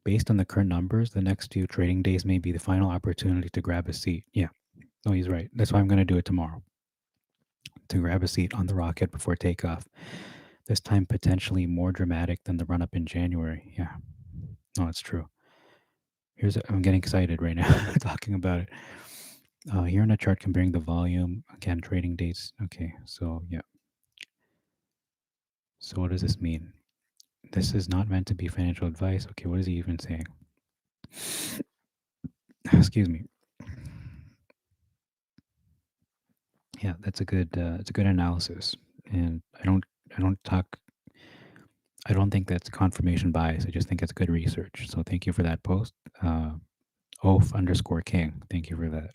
Speaker 1: based on the current numbers, the next few trading days may be the final opportunity to grab a seat. Yeah, no, he's right. That's why I'm going to do it tomorrow. To grab a seat on the rocket before takeoff. This time potentially more dramatic than the run up in January. Yeah, no, it's true. I'm getting excited right now talking about it. Here in a chart comparing the volume, again, trading dates. Okay, so yeah. So what does this mean? This is not meant to be financial advice. Okay, what is he even saying? Excuse me. Yeah, that's a good. It's a good analysis, and I don't talk. I don't think that's confirmation bias. I just think it's good research. So thank you for that post. Oaf underscore king. Thank you for that.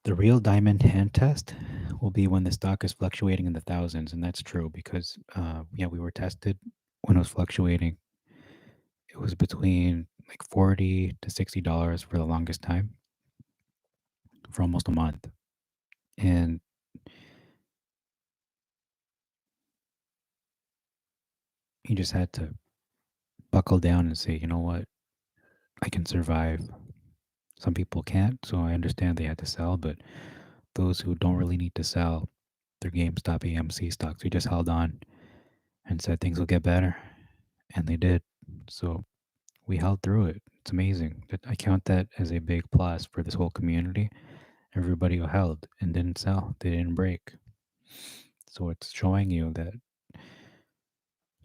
Speaker 1: The real diamond hand test will be when the stock is fluctuating in the thousands, and that's true because yeah, we were tested when it was fluctuating. It was between like $40 to $60 for the longest time, for almost a month, and you just had to buckle down and say, you know what, I can survive. Some people can't, so I understand they had to sell, but those who don't really need to sell their GameStop AMC stocks. We just held on and said things will get better, and they did. So we held through it. It's amazing. I count that as a big plus for this whole community. Everybody held and didn't sell. They didn't break. So it's showing you that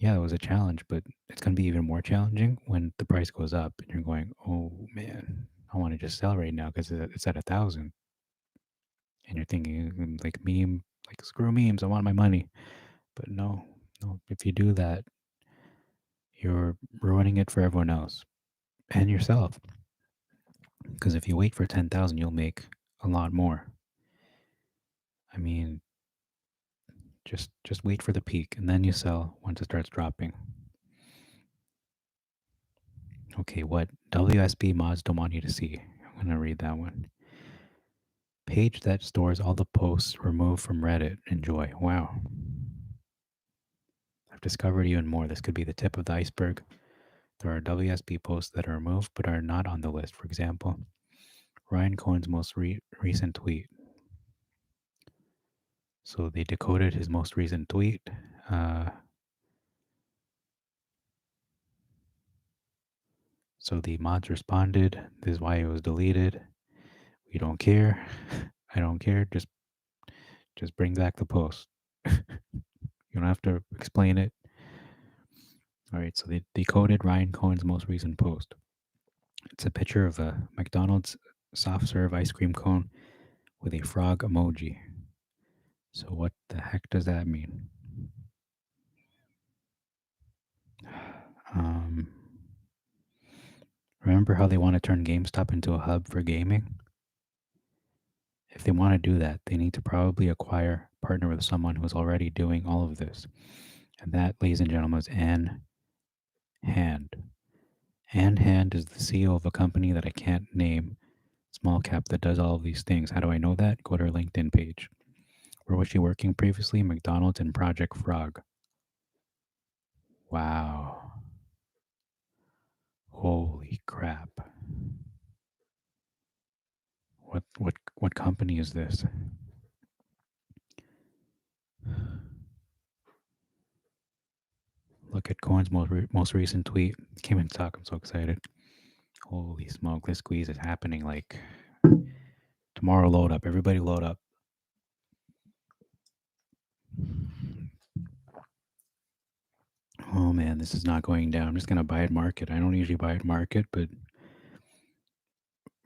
Speaker 1: yeah, it was a challenge, but it's going to be even more challenging when the price goes up and you're going, oh man, I want to just sell right now because it's at 1,000, and you're thinking like meme, like screw memes, I want my money. But no, no, if you do that, you're ruining it for everyone else and yourself. Because if you wait for 10,000, you'll make a lot more. I mean, just wait for the peak and then you sell once it starts dropping. Okay, what WSB mods don't want you to see. I'm gonna read that one. Page that stores all the posts removed from Reddit. Enjoy. Wow. I've discovered even more. This could be the tip of the iceberg. There are WSB posts that are removed but are not on the list. For example, Ryan Cohen's most recent tweet. So they decoded his most recent tweet. Uh, so the mods responded. This is why it was deleted. We don't care. I don't care. Just bring back the post. You don't have to explain it. All right. So they decoded Ryan Cohen's most recent post. It's a picture of a McDonald's soft serve ice cream cone with a frog emoji. So what the heck does that mean? Um, remember how they want to turn GameStop into a hub for gaming? If they want to do that, they need to probably partner with someone who's already doing all of this. And that, ladies and gentlemen, is Anne Hand. Anne Hand is the CEO of a company that I can't name, small cap, that does all of these things. How do I know that? Go to her LinkedIn page. Where was she working previously? McDonald's and Project Frog. Wow. Holy crap. What company is this? Look at Cohen's most recent tweet. Came in talk. I'm so excited. Holy smoke! This squeeze is happening like tomorrow. Load up, everybody! Load up. Oh man, this is not going down. I'm just gonna buy at market. I don't usually buy at market, but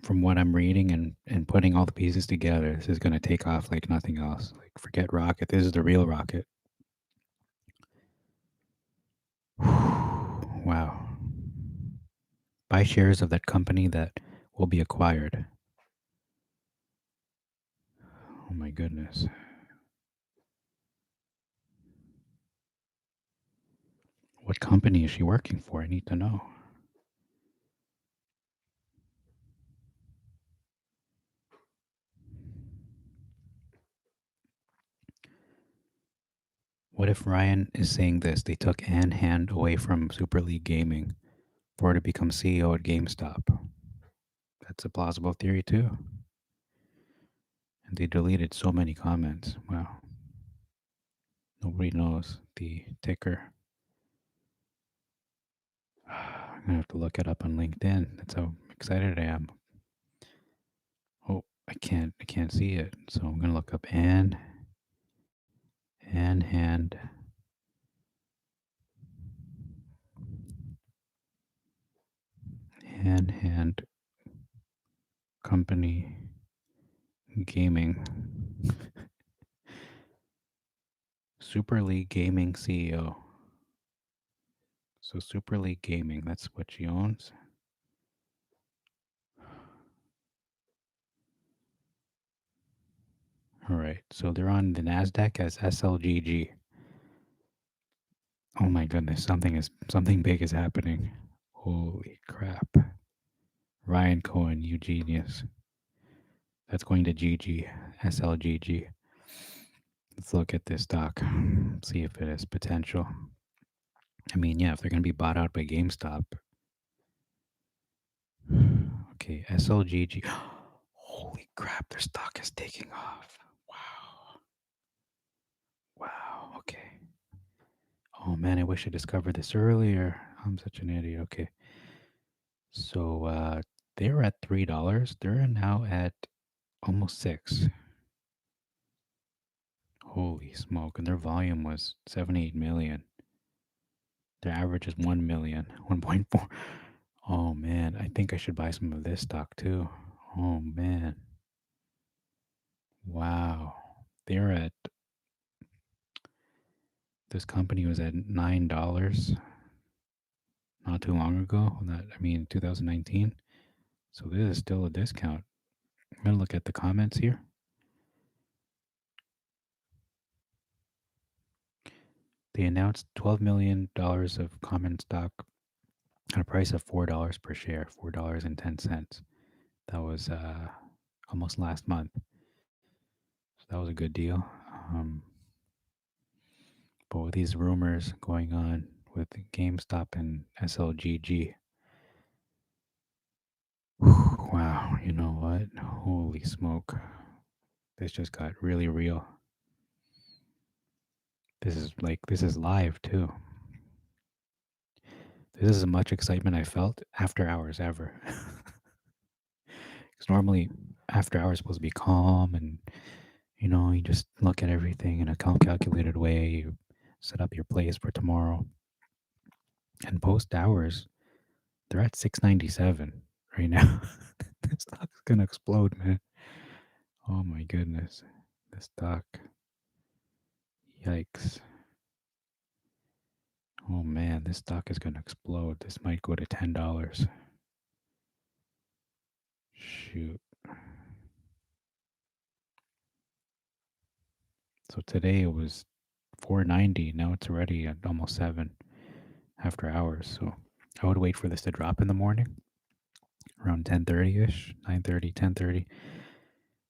Speaker 1: from what I'm reading and putting all the pieces together, this is gonna take off like nothing else. Like forget rocket. This is the real rocket. Wow. Buy shares of that company that will be acquired. Oh my goodness. What company is she working for? I need to know. What if Ryan is saying this? They took Ann Hand away from Super League Gaming for her to become CEO at GameStop. That's a plausible theory too. And they deleted so many comments. Wow. Nobody knows the ticker. I'm gonna have to look it up on LinkedIn. That's how excited I am. Oh, I can't see it. So I'm gonna look up Ann Hand Hand Company Gaming. Super League Gaming CEO. So Super League Gaming, that's what she owns. All right. So they're on the Nasdaq as SLGG. Oh my goodness, something big is happening. Holy crap. Ryan Cohen, you genius. That's going to GG, SLGG. Let's look at this stock. See if it has potential. I mean, yeah, if they're going to be bought out by GameStop. Okay, SLGG. Holy crap, their stock is taking off. Wow. Okay. Oh man, I wish I discovered this earlier. I'm such an idiot. Okay. So they were at $3. They're now at almost six. Holy smoke. And their volume was 78 million. Their average is 1 million, 1.4. Oh man, I think I should buy some of this stock too. Oh man. Wow. They're at this company was at $9 not too long ago. That I mean 2019. So this is still a discount. I'm gonna look at the comments here. They announced $12 million of common stock at a price of $4 per share, $4.10. That was almost last month. So that was a good deal. Um, but with these rumors going on with GameStop and SLGG, wow, you know what? Holy smoke. This just got really real. This is live too. This is as much excitement I felt after hours ever. Because normally after hours is supposed to be calm and you just look at everything in a calculated way. You set up your plays for tomorrow. And post hours, they're at 697 right now. This stock's gonna explode, man. Oh my goodness. This stock. Yikes. Oh man, this stock is gonna explode. This might go to $10. Shoot. So today it was 490. Now it's already at almost 7 after hours. So I would wait for this to drop in the morning around 10:30ish, 9:30, 10:30,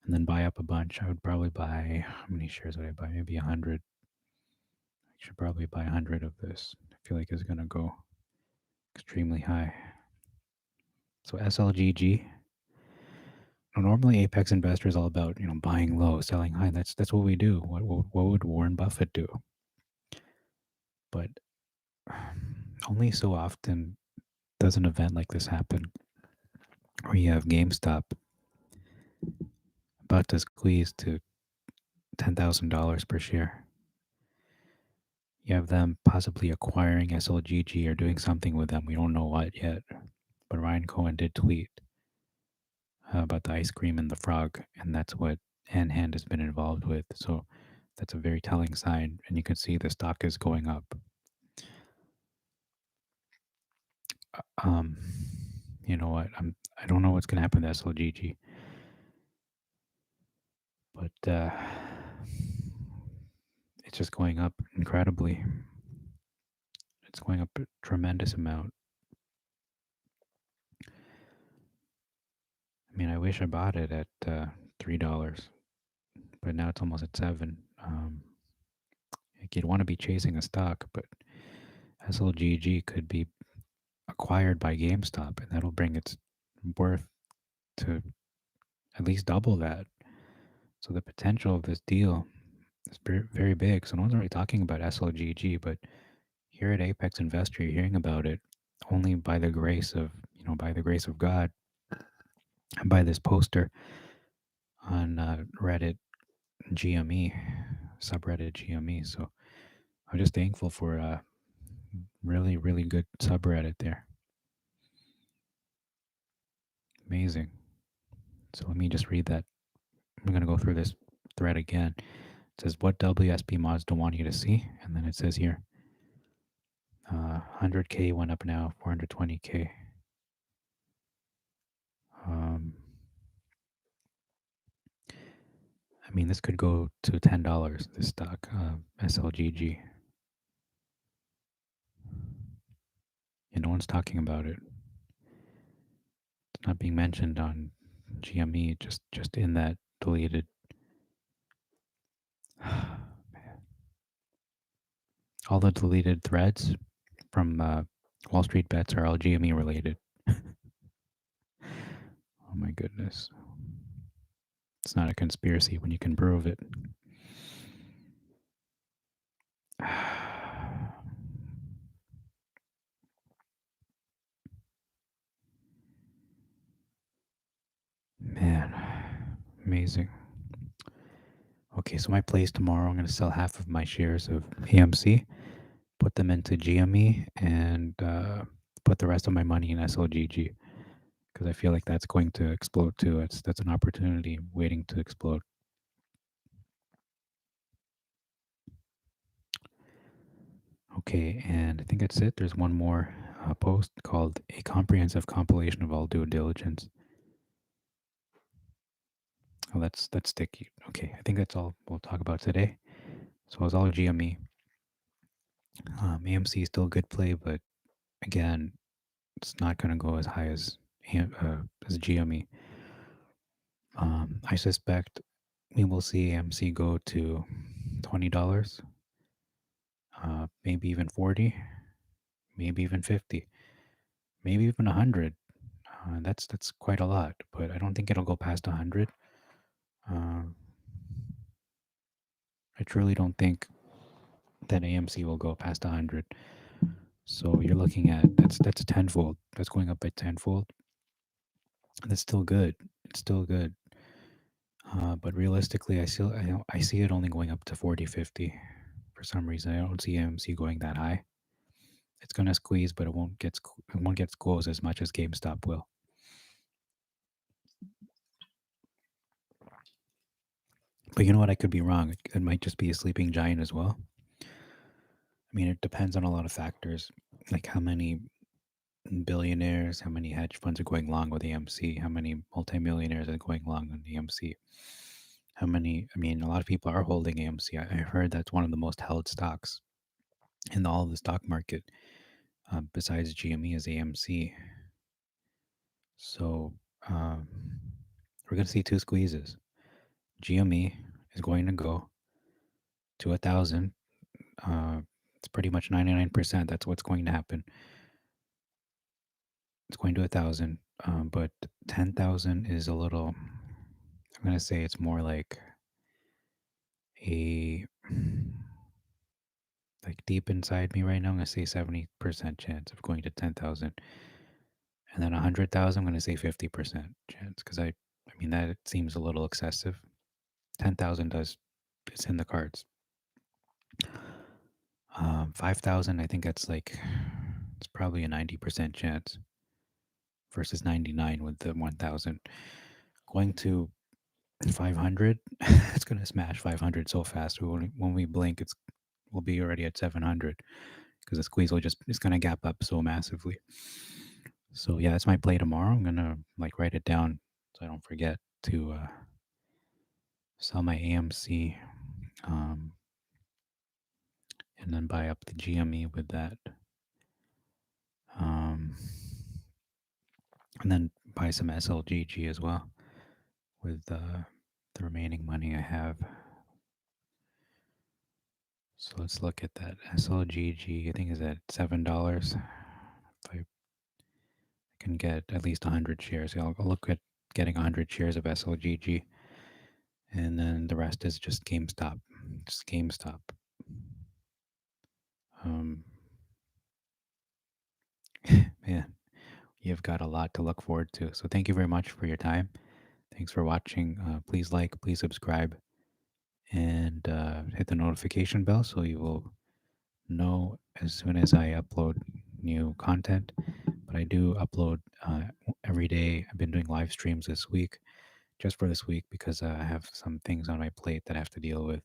Speaker 1: and then buy up a bunch. I would probably buy, how many shares would I buy? Maybe 100. I should probably buy 100 of this. I feel like it's going to go extremely high. So SLGG. Normally Apex Investor is all about, buying low, selling high. That's what we do. What would Warren Buffett do? But only so often does an event like this happen where you have GameStop about to squeeze to $10,000 per share. You have them possibly acquiring SLGG or doing something with them. We don't know what yet. But Ryan Cohen did tweet about the ice cream and the frog, and that's what Hand has been involved with. So that's a very telling sign, and you can see the stock is going up. Um, you know what? I don't know what's gonna happen to SLGG, but it's just going up incredibly. It's going up a tremendous amount. I mean, I wish I bought it at $3, but now it's almost at 7. Like you'd want to be chasing a stock, but SLGG could be acquired by GameStop, and that'll bring its worth to at least double that. So the potential of this deal is very, very big. So no one's really talking about SLGG, but here at Apex Investor, you're hearing about it only by the grace of by the grace of God, and by this poster on Reddit GME subreddit GME. So I'm just thankful for really, really good subreddit there. Amazing. So let me just read that. I'm going to go through this thread again. It says, what WSB mods don't want you to see? And then it says here, 100K went up now, 420K. Um, I mean, this could go to $10, this stock, SLGG. And no one's talking about it. It's not being mentioned on GME, just in that deleted. All the deleted threads from Wall Street Bets are all GME related. Oh my goodness. It's not a conspiracy when you can prove it. Man, amazing. Okay, so my plays tomorrow, I'm going to sell half of my shares of AMC, put them into GME, and put the rest of my money in SLGG because I feel like that's going to explode too. That's an opportunity waiting to explode. Okay, and I think that's it. There's one more post called "A Comprehensive Compilation of All Due Diligence." Oh, that's sticky. Okay, I think that's all we'll talk about today. So it was all GME. AMC is still a good play, but again, it's not going to go as high as GME. I suspect we will see AMC go to $20, maybe even 40, maybe even 50, maybe even 100. That's quite a lot, but I don't think it'll go past 100. Uh, I truly don't think that AMC will go past 100. So you're looking at that's tenfold. That's going up by tenfold. That's still good. It's still good. But realistically, I see it only going up to 40, 50. For some reason, I don't see AMC going that high. It's gonna squeeze, but it won't get squeezed as much as GameStop will. But you know what? I could be wrong. It might just be a sleeping giant as well. I mean, it depends on a lot of factors, like how many billionaires, how many hedge funds are going long with AMC, how many multimillionaires are going long on AMC, how many. I mean, a lot of people are holding AMC. I heard that's one of the most held stocks in all of the stock market, besides GME is AMC. So um, we're going to see two squeezes. GME is going to go to 1,000. Uh, it's pretty much 99%. That's what's going to happen. It's going to 1,000. But 10,000 is a little. I'm going to say it's more a like deep inside me right now. I'm going to say 70% chance of going to 10,000, and then 100,000. I'm going to say 50% chance because I mean that seems a little excessive. 10,000 does it's in the cards. 5,000, I think that's like it's probably a 90% chance versus 99 with the 1,000. Going to 500, it's going to smash 500 so fast. When we blink, we'll be already at 700 because the squeeze will just it's going to gap up so massively. So yeah, that's my play tomorrow. I'm going to like write it down so I don't forget to sell my AMC, um, and then buy up the GME with that. Um, and then buy some SLGG as well with the remaining money I have. So let's look at that. SLGG, I think is at $7. If I can get at least 100 shares, I'll look at getting 100 shares of SLGG. And then the rest is just GameStop. Just GameStop. Um, man, you've got a lot to look forward to. So thank you very much for your time. Thanks for watching. Please like, please subscribe, and hit the notification bell so you will know as soon as I upload new content. But I do upload every day. I've been doing live streams this week, just for this week, because I have some things on my plate that I have to deal with.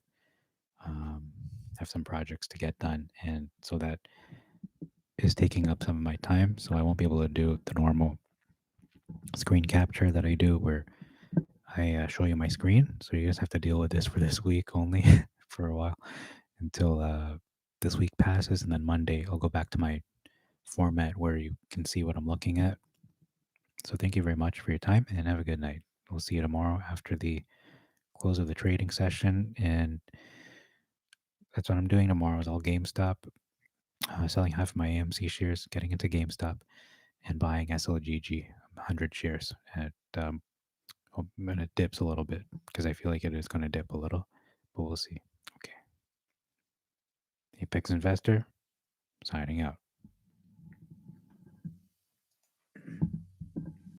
Speaker 1: Have some projects to get done, and so that is taking up some of my time. So I won't be able to do the normal screen capture that I do, where I show you my screen. So you just have to deal with this for this week only for a while until this week passes, and then Monday I'll go back to my format where you can see what I'm looking at. So thank you very much for your time and have a good night. We'll see you tomorrow after the close of the trading session, and that's what I'm doing tomorrow is all GameStop, selling half of my AMC shares, getting into GameStop, and buying SLGG 100 shares at when it dips a little bit because I feel like it is going to dip a little, but we'll see. Okay. Apex Investor, signing out.